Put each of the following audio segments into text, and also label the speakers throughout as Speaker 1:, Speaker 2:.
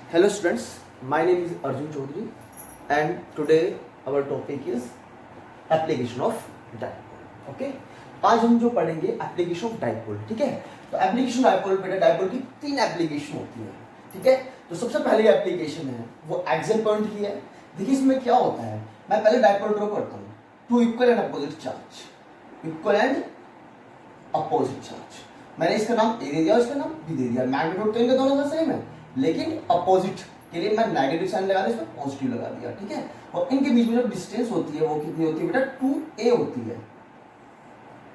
Speaker 1: Hello students, my name is Arjun Chaudhary and today our topic is application of dipole. Okay? आज हम जो पढ़ेंगे application of dipole. ठीक है, तो एप्लीकेशन डाइपोल बेटा डाइपोल की 3 एप्लीकेशन होती है. ठीक है, तो सबसे पहली एप्लीकेशन है वो एक्सियल पॉइंट की है. देखिए इसमें क्या होता है, मैं पहले डाइपोल ड्रॉ करता हूँ. Two equal and opposite charge, equal and opposite charge. मैंने इसका नाम ए दे दिया, इसका नाम बी दे दिया. मैग्नीट्यूड तो इनका दोनों का सेम है, लेकिन अपोजिट के लिए मैं नेगेटिव साइन लगा दिया, इसमें पॉजिटिव लगा दिया. ठीक है, और इनके बीच में जो डिस्टेंस होती है वो कितनी होती है बेटा, 2a होती है.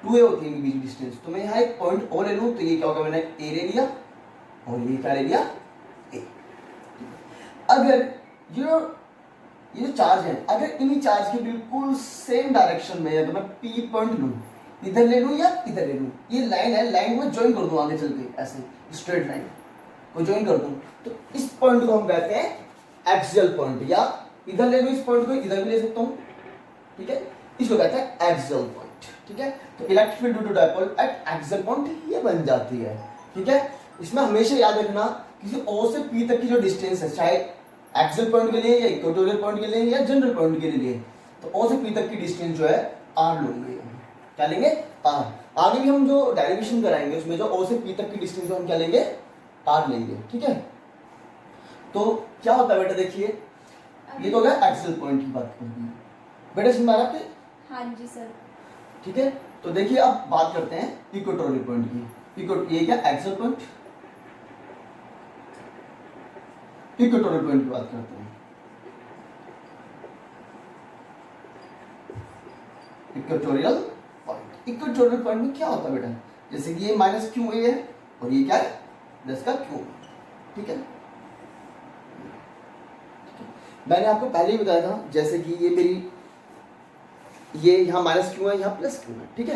Speaker 1: 2a होती है इनके बीच डिस्टेंस. तो मैं यहाँ एक पॉइंट और ले लूँ तो ये क्या होगा, मैंने a ले लिया और ये क्या ले लिया, a. अगर ये जो चार्ज है, अगर इन चार्ज के बिल्कुल सेम डायरेक्शन में है तो मैं p पॉइंट लूँ, इधर ले लूँ या इधर ले लूँ. ये लाइन है, लाइन में ज्वाइन कर दूँ आगे चल के, ऐसे स्ट्रेट लाइन को ज्वाइन कर दूं, तो इस पॉइंट को हम कहते हैं एक्सियल पॉइंट. या इधर ले लूं इस पॉइंट को, इधर भी ले सकता हूं. ठीक है, इसको कहते हैं एक्सियल पॉइंट. ठीक है, तो electric field due to dipole at axial point ये बन जाती है. ठीक है, इसमें हमेशा याद रखना किसी O से P तक की जो डिस्टेंस है, चाहे एक्सियल पॉइंट के लिए या इक्वेटोरियल पॉइंट के लिए या जनरल पॉइंट के लिए, तो O से P तक की डिस्टेंस जो है R लेंगे. क्या लेंगे, R. आगे भी हम जो डेरिवेशन कराएंगे उसमें जो O से P तक की डिस्टेंस हम क्या लेंगे, R लेंगे. ठीक है, तो क्या होता है बेटा, देखिए ये तो हो गया एक्सियल पॉइंट की बात करेंगे बेटा. समझ आ रहा है?
Speaker 2: हाँ जी सर.
Speaker 1: ठीक है, तो देखिए अब बात करते हैं इक्वेटोरियल पॉइंट की. ये क्या एक्सियल पॉइंट, इक्वेटोरियल पॉइंट की बात करते हैं. इक्वेटोरियल पॉइंट, इक्वेटोरियल पॉइंट में क्या होता है बेटा, जैसे कि ये माइनस क्यू ए है और ये क्या है, 10 का क्यूब. ठीक है, मैंने आपको पहले ही बताया था, जैसे कि ये मेरी ये यहाँ माइनस क्यू है, यहाँ प्लस क्यू है. ठीक है,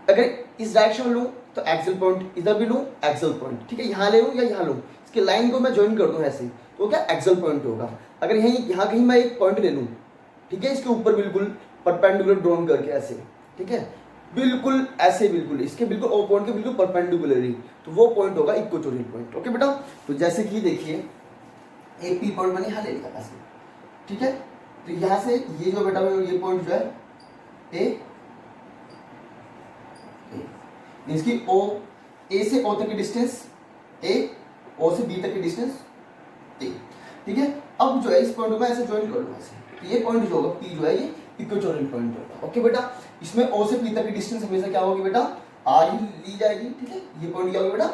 Speaker 1: अगर इस डायरेक्शन में लूँ तो एक्सियल पॉइंट, इधर भी लूँ एक्सियल पॉइंट. ठीक है, यहाँ ले लूँ या यहाँ लूँ, इसकी लाइन को मैं ज्वाइन कर दूँ ऐसे, तो क्या एक्सियल पॉइंट होगा. अगर यहाँ कहीं मैं एक पॉइंट ले लूँ, ठीक है, इसके ऊपर बिल्कुल परपेंडिकुलर ड्रॉन करके ऐसे, ठीक है, बिल्कुल ऐसे, बिल्कुल इसके बिल्कुल ओ पॉइंट के बिल्कुल परपेंडिकुलरली, तो वो पॉइंट होगा इक्वेटोरियल पॉइंट. ओके बेटा, तो जैसे कि देखिए एक पी पॉइंट मैंने यहाँ ले लिया ऐसे. ठीक है, तो यहाँ से ये जो बेटा ये पॉइंट जो है ए, इसकी ओ, ए से ओ तक की डिस्टेंस ए, ओ से बी तक की डिस्टेंस ए. ठीक है, अब जो है इस पॉइंट को मैं ऐसे ज्वाइन कर लूँगा ऐसे, तो ये पॉइंट जो होगा पी जो है ये इक्वेटोरियल पॉइंट होगा. ओके बेटा, इसमें O से P तक की डिस्टेंस हमेशा क्या होगी बेटा, R ही ली जाएगी. ठीक है, ये पॉइंट क्या होगी बेटा,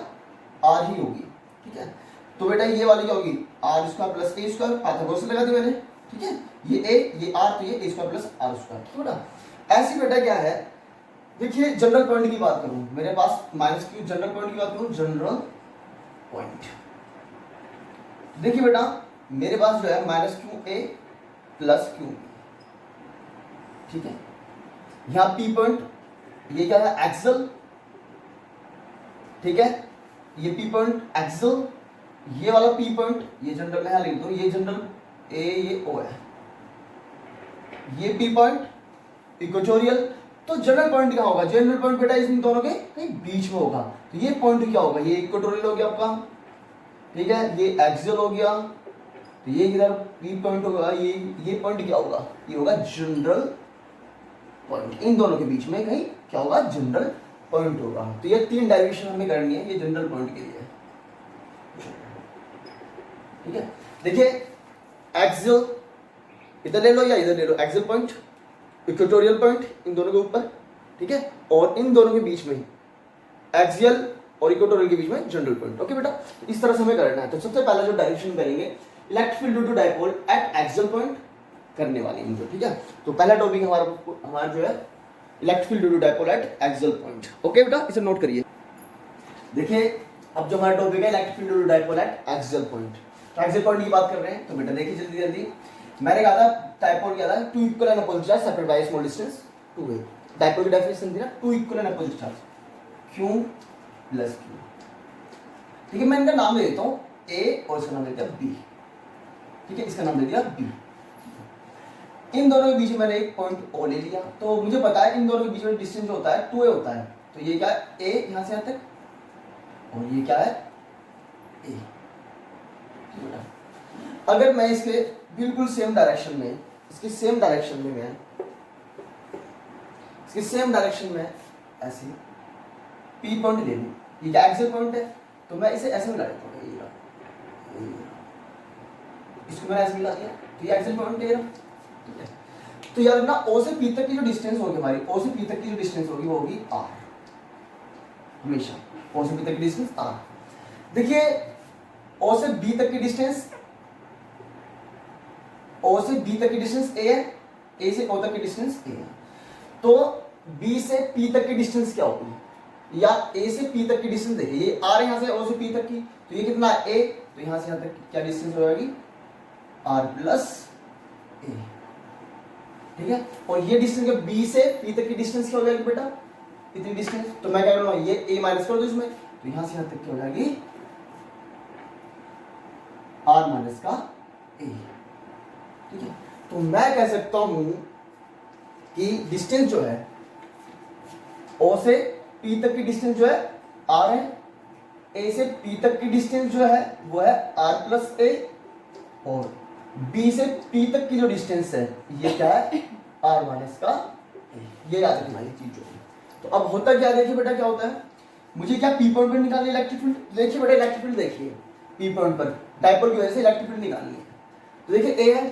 Speaker 1: R ही होगी. ठीक है, तो बेटा ये वाली क्या होगी, R square plus A square, Pythagoras लगा दी मैंने. ठीक है, ये A ये R, तो ये A square plus R square. ठीक है बेटा, ऐसी बेटा क्या है, देखिए जनरल पॉइंट की बात करूं, मेरे पास माइनस क्यू, जनरल पॉइंट की बात करूं, जनरल पॉइंट. देखिए बेटा मेरे पास जो है minus Q A plus Q. ठीक है, यहाँ P पॉइंट, ये क्या है एक्सियल. ठीक है, ये P पॉइंट एक्सियल, ये वाला P पॉइंट, ये जनरल यहाँ लिख दो, ये जनरल A ये O है, ये P पॉइंट इक्वेटोरियल. तो जनरल पॉइंट क्या होगा, जनरल पॉइंट बेटा इन दोनों के कहीं बीच में होगा. तो ये पॉइंट क्या होगा, ये इक्वेटोरियल हो गया आपका. ठीक है, ये एक्सियल हो गया, तो ये इधर P पॉइंट होगा, ये पॉइंट क्या होगा, ये होगा जनरल पॉइंट. इन दोनों के बीच में कहीं क्या होगा, जनरल पॉइंट होगा. तो ये 3 डेरिवेशन हमें करनी है, ये जनरल पॉइंट के लिए. ठीक है, देखिए एक्सियल इधर ले लो या इधर ले लो, एक्सियल पॉइंट, इक्वेटोरियल पॉइंट इन दोनों के ऊपर. ठीक है, और इन दोनों के बीच में एक्सियल और इक्वेटोरियल के बीच में जनरल पॉइंट. ओके बेटा, इस तरह से हमें करना है. तो सबसे पहला जो डायरेक्शन करेंगे, electric field due to dipole at axial point करने वाले हैं जो. ठीक है, तो पहला टॉपिक हमारा जो है electric field due to dipole at axial point. Okay बेटा, इसे नोट करिए. देखिए अब जो हमारा टॉपिक है electric field due to dipole at axial point, तो एक्सियल पॉइंट की बात कर रहे हैं. तो बेटा देखिए जल्दी जल्दी, मैंने कहा था डाइपोल क्या था, two equal and opposite charge separated by small distance 2a. Dipole की डेफिनेशन थी ना, two equal and opposite charge Q plus Q. ठीक है, मैं इनका नाम ले देता हूँ A और इसका नाम ले दिया B. ठीक है, इसका नाम दे दिया B. इन दोनों के बीच में मैंने एक पॉइंट O ले लिया, तो मुझे पता है इन दोनों के बीच में डिस्टेंस जो होता है 2a होता है. तो ये क्या है, A यहाँ से यहाँ तक, और ये क्या है A. अगर मैं इसके बिल्कुल सेम डायरेक्शन में, इसकी सेम डायरेक्शन में मैं, इसकी सेम डायरेक्शन में ऐसे पी पॉइंट ले लूँ, ये क्या एक्सेल पॉइंट है, तो मैं इसे ऐसे मिला देता हूँ, इसको मैंने ऐसे मिला दिया, तो ये एक्सेल पॉइंट ले रहा, ठीक है। तो यार ना ओ से पी तक की जो डिस्टेंस होगी हमारी, ओ से पी तक की जो डिस्टेंस होगी वो होगी आर, हमेशा ओ से पी तक की डिस्टेंस आर। देखिए ओ से बी तक की डिस्टेंस, ओ से बी तक की डिस्टेंस ए है, ए से ओ तक की डिस्टेंस ए है, तो बी से पी तक की डिस्टेंस क्या होगी, या ए से पी तक की डिस्टेंस देखिए, ये आर यहां से ओ से पी तक की, तो ये कितना ए, तो यहां से यहां तक क्या डिस्टेंस हो जाएगी आर प्लस ए, ठीक है। और ये डिस्टेंस बी से पी तक की डिस्टेंस क्या हो जाएगी बेटा, इतनी डिस्टेंस, तो मैं क्या करूंगा ये ए माइनस कर दो इसमें, तो यहां से यहां तक क्या हो जाएगी आर माइनस का ए, ठीक है। तो मैं कह सकता हूं कि डिस्टेंस जो है ओ से पी तक की डिस्टेंस जो है आर है, ए से पी तक की डिस्टेंस जो है वो है आर प्लस ए, और बी से पी तक की जो डिस्टेंस है ये क्या है आर माइनस का ए, ये याद रखना ये चीज जो है। तो अब होता क्या, देखिए बेटा क्या होता है, मुझे क्या पी पॉइंट पर निकालनी इलेक्ट्रिक फील्ड, देखिए बेटा इलेक्ट्रिक फील्ड देखिए पी पॉइंट पर डायपोल की वजह से इलेक्ट्रिक फील्ड निकालनी है, तो देखिए ए है,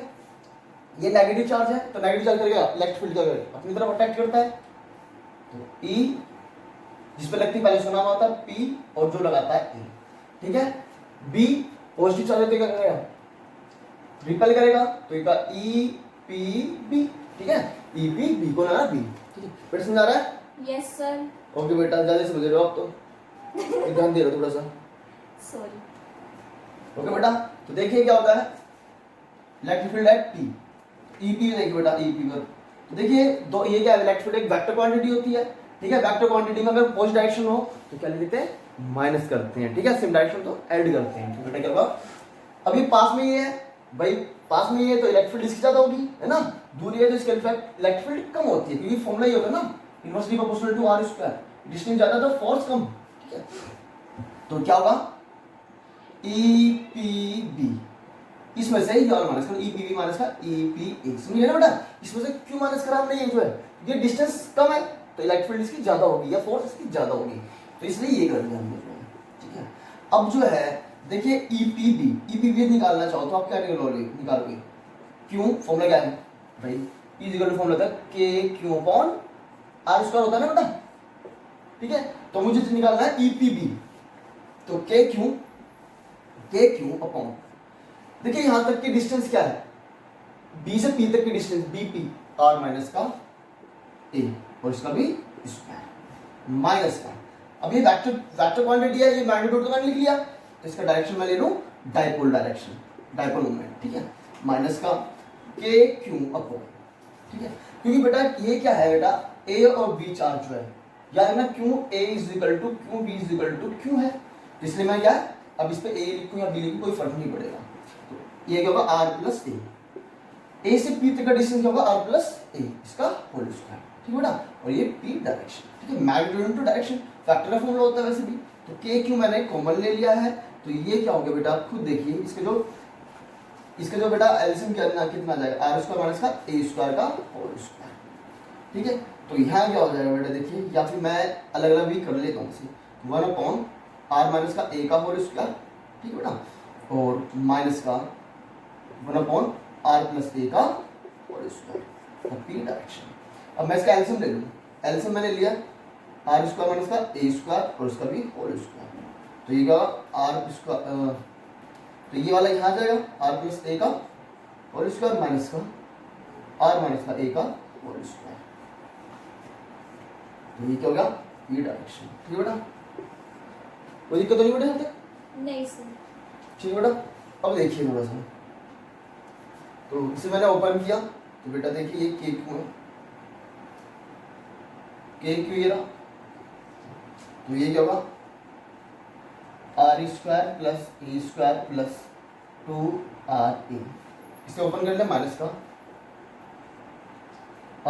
Speaker 1: ये नेगेटिव चार्ज है, तो नेगेटिव चार्ज करेगा इलेक्ट्रिक फील्ड क्या करेगा अपनी तरफ अट्रैक्ट करता है, तो ई जिस पे लगती है पहले उसका नाम आता है पी, और जो लगाता है ए, ठीक है। बी पॉजिटिव चार्ज है तो क्या करेगा रिपेल करेगा, तो ये का ई पी बी, ठीक है, ई पी बी को लगा बी, ठीक है बेटा समझ आ रहा है?
Speaker 2: Yes sir.
Speaker 1: ओके बेटा ज्यादा समझ रहे हो आप तो, ध्यान दे रहे हो थोड़ा सा,
Speaker 2: सॉरी।
Speaker 1: ओके बेटा। तो देखिए क्या होता है, इलेक्ट्रिक फील्ड है पी, ई पी देखिए बेटा ई पी पर, तो देखिए दो ये क्या है इलेक्ट्रिक फील्ड एक वेक्टर क्वांटिटी होती है, ठीक है। वेक्टर क्वांटिटी में अगर अपोजिट डायरेक्शन हो तो क्या लिखते हैं माइनस करते हैं, ठीक है, सेम डायरेक्शन तो ऐड करते हैं, तो बेटा क्या होगा, अभी पास में ये है भाई, पास में ये है तो इलेक्ट्रिक फील्ड इसकी ज्यादा होगी है ना, दूरी है तो इसके इलेक्ट्रिक फील्ड कम होती है, क्योंकि फॉर्मूला ही होता है ना inversely proportional to r square, distance ज्यादा तो फोर्स कम, ठीक है। तो क्या होगा ई पी बी, इसमें से ये और माइनस करो, ई पी बी माइनस का ई पी ए, समझ गए ना बेटा, इसमें से क्यों माइनस करा हमने, ये जो है ये डिस्टेंस कम है तो इलेक्ट्रिक फील्ड इसकी ज्यादा होगी या फोर्स इसकी ज्यादा होगी, तो इसलिए ये कर दिया हमने, ठीक है। अब जो है देखिए ई पी बी निकालना चाहो तो आप क्या निकालोगे, क्यों फॉर्मूला क्या है भाई, ई इक्वल टू फॉर्मूला था के क्यू अपॉन आर स्क्वायर होता है ना बेटा, ठीक है। तो मुझे निकालना है ई पी बी, तो के क्यू अपॉन, देखिए यहां तक की डिस्टेंस क्या है, बी से पी तक की distance b p r minus का ए, और इसका भी स्क्वायर माइनस का, अब ये वेक्टर क्वांटिटी है, ये मैग्नीट्यूड तो मैंने लिख लिया, तो इसका डायरेक्शन मैं ले लूं डायपोल डायरेक्शन, डायपोल मोमेंट, ठीक है, माइनस का के क्यू अपॉन, ठीक है। क्योंकि बेटा ये क्या है बेटा ए और बी चार्ज जो है, याद ना q a is equal to q b is equal to q है, इसलिए मैं क्या अब इस पे ए लिखूं या बी लिखूं कोई फर्क नहीं पड़ेगा, तो ये क्या होगा आर प्लस ए से पी तक का डिस्टेंस क्या होगा आर प्लस ए, इसका होल स्क्वायर, ठीक है बेटा, और ये पी डायरेक्शन, ठीक है, मैग्नीट्यूड इनटू डायरेक्शन फैक्टर का फॉर्मूला होता है वैसे भी, तो के क्यू मैंने कॉमन ले लिया है, तो ये क्या हो गया बेटा आप खुद देखिए, इसके जो बेटा एलसीएम कितना आ जाएगा आर स्क्वायर माइनस का ए स्क्वायर का होल स्क्वायर, ठीक है। तो यहाँ क्या हो जाएगा बेटा देखिए, या फिर मैं अलग अलग भी कर लेता हूँ इसे, 1 अपॉन आर माइनस का ए का होल स्क्वायर, ठीक है बेटा, और माइनस का 1 अपॉन आर प्लस ए का होल स्क्वायर, और पी डायरेक्शन। अब मैं इसका एलसीएम ले लूँ, एलसीएम मैंने लिया आर स्क्वायर माइनस का ए स्क्वायर और इसका भी होल स्क्वायर, तो ये क्या आर स्क्वायर, तो ये वाला यहाँ जाएगा आर प्लस ए का होल स्क्वायर माइनस का आर माइनस का ए का होल स्क्वायर, तो ये क्या हो गया पी डायरेक्शन, ठीक है बेटा, कोई दिक्कत तो नहीं बेटा यहाँ तक?
Speaker 2: नहीं सर।
Speaker 1: ठीक है बेटा, अब देखिए थोड़ा सा, तो इसे मैंने ओपन किया, तो बेटा देखिए ये के क्यू है, के क्यू ये रहा, तो ये क्या होगा r square plus a square plus 2 a, इसे ओपन कर ले माइनस का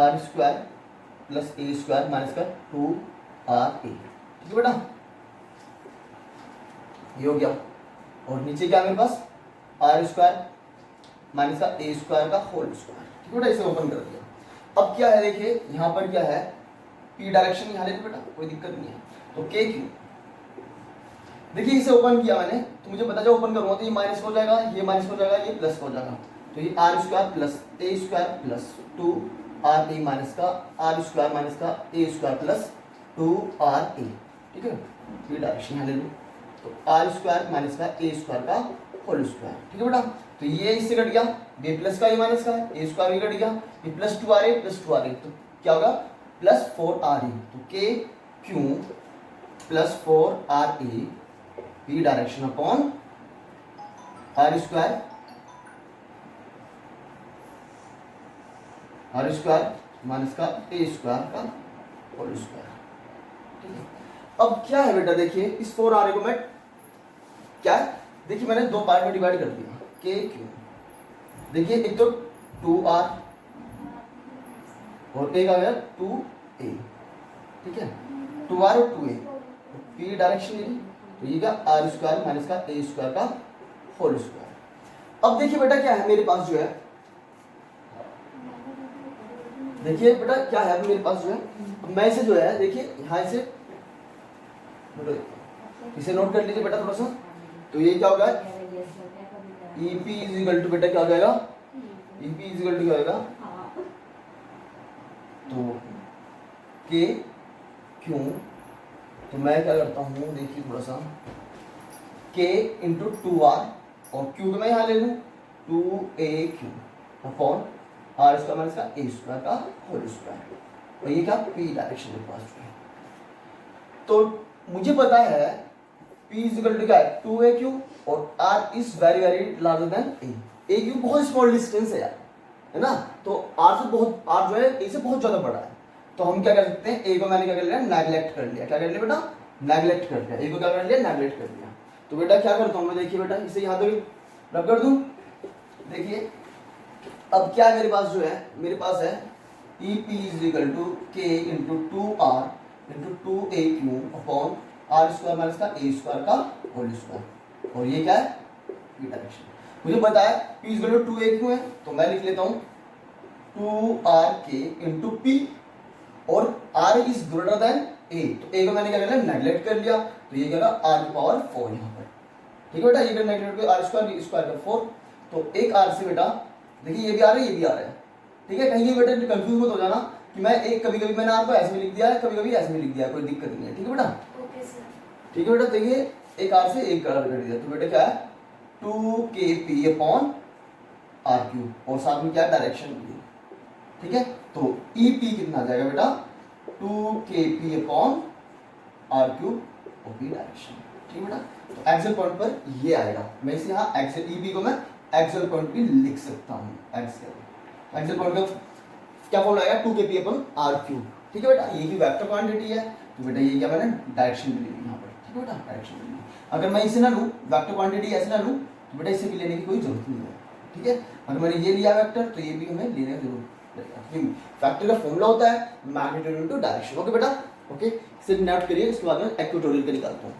Speaker 1: r square plus a square minus का 2 ए, ठीक है बेटा, ये हो गया, और नीचे क्या मेरे पास आर स्क्वायर माइनस का ए स्क्वायर का होल स्क्वायर। ठीक है बेटा, इसे ओपन कर दिया। अब क्या है देखिए यहाँ पर क्या है, पी डायरेक्शन यहाँ ले बेटा, कोई दिक्कत नहीं है। तो के क्यू, देखिए इसे ओपन किया मैंने, तो मुझे पता चला ओपन करूंगा तो ये माइनस हो जाएगा, ये माइनस हो जाएगा, ये प्लस हो जाएगा। तो ये r square plus a square plus 2 r a minus का आर स्क्वायर माइनस का a square plus 2 r a. ठीक है, ये डायरेक्शन यहाँ ले लूँ, तो आर स्क्वायर माइनस का ए स्क्वायर का होल स्क्वायर। ठीक है बेटा, तो ये इससे कट गया, ये प्लस का ये माइनस का ए स्क्वायर भी कट गया, ये plus 2 r a plus 2 r a, तो क्या होगा प्लस 4 आर ए। तो k q plus 4 r a p direction upon r square minus का ए स्क्वायर का होल स्क्वायर। ठीक है, अब क्या है बेटा देखिए इस 4 आर को मैं क्या है, देखिए मैंने दो पार्ट में डिवाइड कर दिया, के क्यू, देखिए एक तो 2 आर और एक आ गया 2 ए। ठीक है, 2 आर और 2 ए, पी डायरेक्शन ले ली, तो ये क्या आर स्क्वायर माइनस का ए स्क्वायर का होल स्क्वायर। अब देखिए बेटा क्या है मेरे पास जो है, देखिए बेटा क्या है मेरे पास जो है, मैं इसे जो है देखिए यहाँ से इसे नोट कर लीजिए बेटा थोड़ा सा। तो ये क्या होगा e p is equal to बेटा क्या हो जाएगा, e p is equal to क्या होगा, तो के क्यू, तो मैं क्या करता हूँ देखिए थोड़ा सा, के इंटू 2 आर और क्यू को मैं यहाँ ले लूँ 2a q upon r square minus का ए स्क्वायर का होल स्क्वायर। और ये क्या पी डायरेक्शन में पास है। तो मुझे पता है P इज इक्वल टू क्या है 2a क्यू और R is very very larger than A। A Q बहुत स्मॉल डिस्टेंस है यार, है ना, तो R से बहुत, R जो है A से बहुत ज्यादा बड़ा है। तो हम क्या कर सकते हैं, A को मैंने क्या कर लिया नेगलेक्ट कर लिया, क्या कर लिया बेटा नेगलेक्ट कर लिया, A को क्या कर लिया नेगलेक्ट कर लिया। तो बेटा क्या करता हूँ मैं, देखिए बेटा इसे यहाँ तक रब कर दूँ। देखिए अब क्या है मेरे पास जो है, मेरे पास है e p is equal to k into 2r into 2a q upon r square minus का ए स्क्वायर का होल स्क्वायर। और ये क्या है पी डायरेक्शन। मुझे पता है p is equal to 2a q है, तो मैं लिख लेता हूँ 2rk इंटू पी और r is greater than a। तो a को मैंने क्या कर लिया नेगलेक्ट कर लिया, तो ये क्या होगा r की पावर 4 यहाँ पर। ठीक है बेटा, ये नेगलेक्ट कर r स्क्वायर स्क्वायर का 4, तो एक r से बेटा देखिए ये भी आ रहा है ये भी आ रहा है। ठीक है, कहीं बेटा कंफ्यूज मत हो जाना कि मैं एक कभी कभी मैंने आपको ऐसे में लिख दिया है, कभी कभी ऐसे में लिख दिया है, कोई दिक्कत नहीं है। ठीक है बेटा,
Speaker 2: ओके सर।
Speaker 1: ठीक है बेटा, देखिए एक r से एक कर दिया, तो बेटा क्या है 2kp अपॉन आर क्यूब और साथ में क्या डायरेक्शन भी। ठीक है, तो ई पी कितना आ जाएगा बेटा 2kp अपॉन आर क्यूब और पी डायरेक्शन। ठीक है बेटा, तो एक्सेल पॉइंट पर ये आएगा, मैं इसे यहाँ एक्सेल ई पी को मैं एक्सेल पॉइंट भी लिख सकता हूँ। एक्सेल पॉइंट का क्या फॉर्मूला आएगा 2kp अपॉन आर क्यूब। ठीक है बेटा, ये भी वेक्टर क्वांटिटी है, तो बेटा ये क्या मैंने डायरेक्शन भी ली यहाँ पर। ठीक है बेटा, डायरेक्शन भी ली। अगर मैं इसे ना लूँ वेक्टर क्वांटिटी ऐसे ना लूँ तो बेटा इसे भी लेने की कोई जरूरत नहीं है। ठीक है, अगर मैंने ये लिया वेक्टर तो ये भी हमें लेने की जरूरत है। वेक्टर का फॉर्मूला होता है मैग्नीट्यूड इनटू डायरेक्शन। ओके बेटा, ओके इसे नोट करिए, इसके बाद में इक्वेटोरियल का निकालता हूँ।